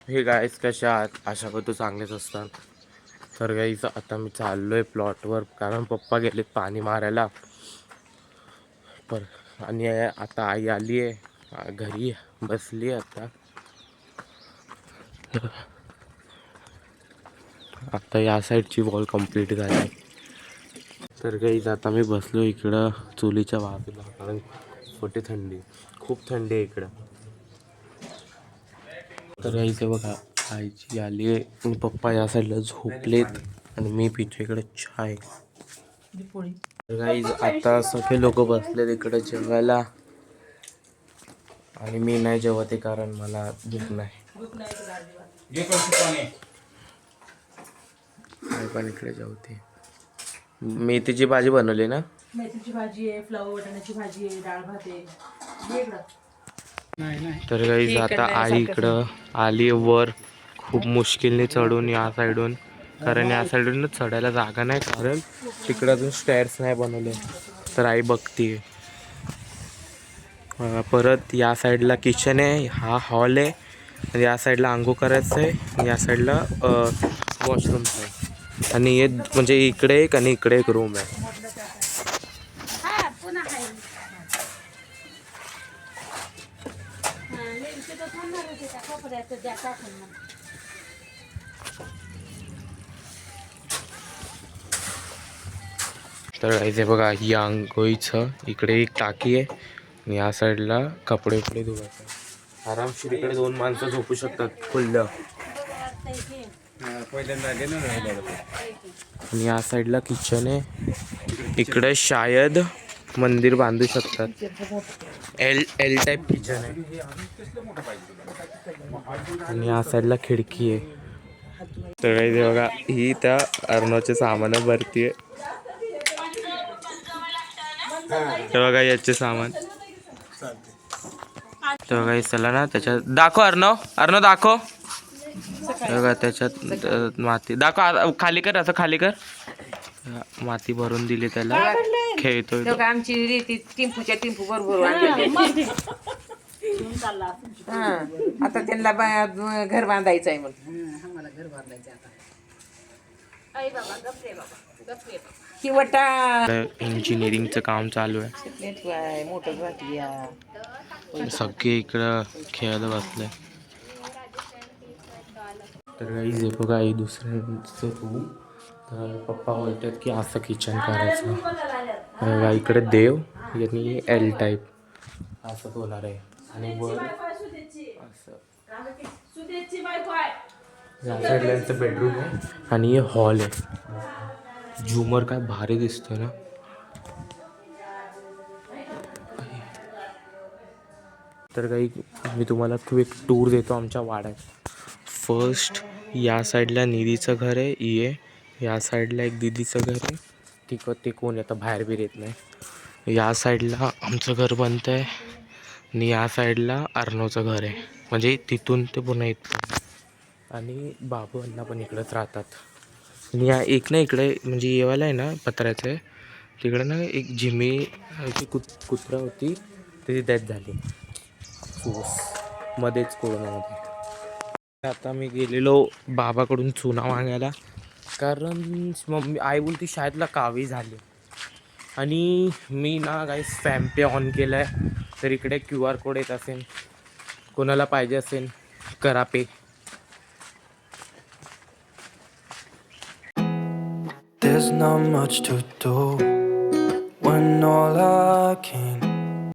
Hey guys कसे आहात? आशा करतो चांगलेच असतात. तर गाईस आता मी चाललोय प्लॉटवर, कारण पप्पा गेलेत पाणी मारायला. आणि आता आई आली आहे घरी, बसली आता. आता या साईडची वॉल कंप्लीट झाली. तर गाईस आता मी बसलो इकडं चुलीच्या बाजूला, कारण खूप थंडी आहे इकडं. तर इथे बघा आईची आली आहे आणि पप्पा या साईडला झोपलेत आणि मी पितो इकडे चाय. तर गाईज आता सगळे लोक बसलेत इकडे जेवायला आणि मी नाही जेवते कारण मला भूक नाही. आई पण इकडे जेवते. मेथीची भाजी बनवली ना? मेथीची भाजी आहे, फ्लावर वाटाण्याची भाजी आहे, डाळ भात आहे. तर गाईज आता आई इकडं आली वर, खूप मुश्किलने चढून या साईडून, कारण या साईडूनच चढायला जागा नाही, कारण तिकडं अजून स्टेअर्स नाही बनवले. तर आई बघतीये. परत या साईडला किचन आहे, हा हॉल आहे, आणि या साईडला आंघोळ करायचं आहे, आणि या साईडला वॉशरूम आहे, आणि हे म्हणजे इकडे एक आणि इकडे एक रूम आहे. तर इथे बघा ही आंघोळीचं इकडे एक टाकी आहे, आणि या साईडला कपडे उपडे धुवायचं. आरामशीर इकडे 2 माणसं झोपू शकतात खुल्लं. आणि या साईडला किचन आहे, इकडे शायद मंदिर बांधू शकतात. एल टाईप किचन आहे, आणि या साईडला खिडकी आहे. तर इथे बघा ही त्या अर्णवचे सामान भरतीये. तर बघा याचे सामान. तर बघा चला ना त्याच्यात दाखव. अर्णव दाखव. बघा त्याच्यात माती दाखव, खाली कर, असं खाली कर. माती भरून दिली त्याला, खेळतोय. आमची टिंपू बरोबर आता त्यांना घर बांधायचं आहे म्हणून आम्हाला घर बांधायचं आता. इंजिनिअरिंगचं काम चालू आहे. सगळे इकडं खेळायला बसले. तर काही बघा आई दुसऱ्यांचं रूम. तर पप्पा बोलतात की असं किचन करायचं. इकडे देव यांनी एल टाईप असं होणार आहे, आणि वर असं या साईडला यांचं बेडरूम आहे, आणि हे हॉल आहे. झुमर काय भारी दिसतोय ना. तर काही मी तुम्हाला क्विक टूर देतो आमच्या वाड्यात. फर्स्ट या साईडला निधीचं घर आहे, या साईडला एक दीदीचं घर आहे. ते कोण येतं बाहेर बी येत नाही. या साईडला आमचं घर बनतं आहे, आणि या साईडला अर्णवचं घर आहे, म्हणजे तिथून ते पुन्हा येतं. आणि बाबू अण्णा पण इकडंच राहतात. आणि या एक ना इकडे म्हणजे येवायला आहे ना पत्र्याचं, तिकडे ना एक झिमी कुत्रा होती, त्याची डेथ झाली मध्येच कोरोनामध्ये. आता मी गेलेलो बाबाकडून चुना मागायला, कारण मम्मी आई बोलती शाळेतला कावी झाली. आणि मी ना काही फॅम्पे ऑन केलं आहे, तर इकडे QR कोड येत असेल, कोणाला पाहिजे असेल करा पे. There's not much to do when all I can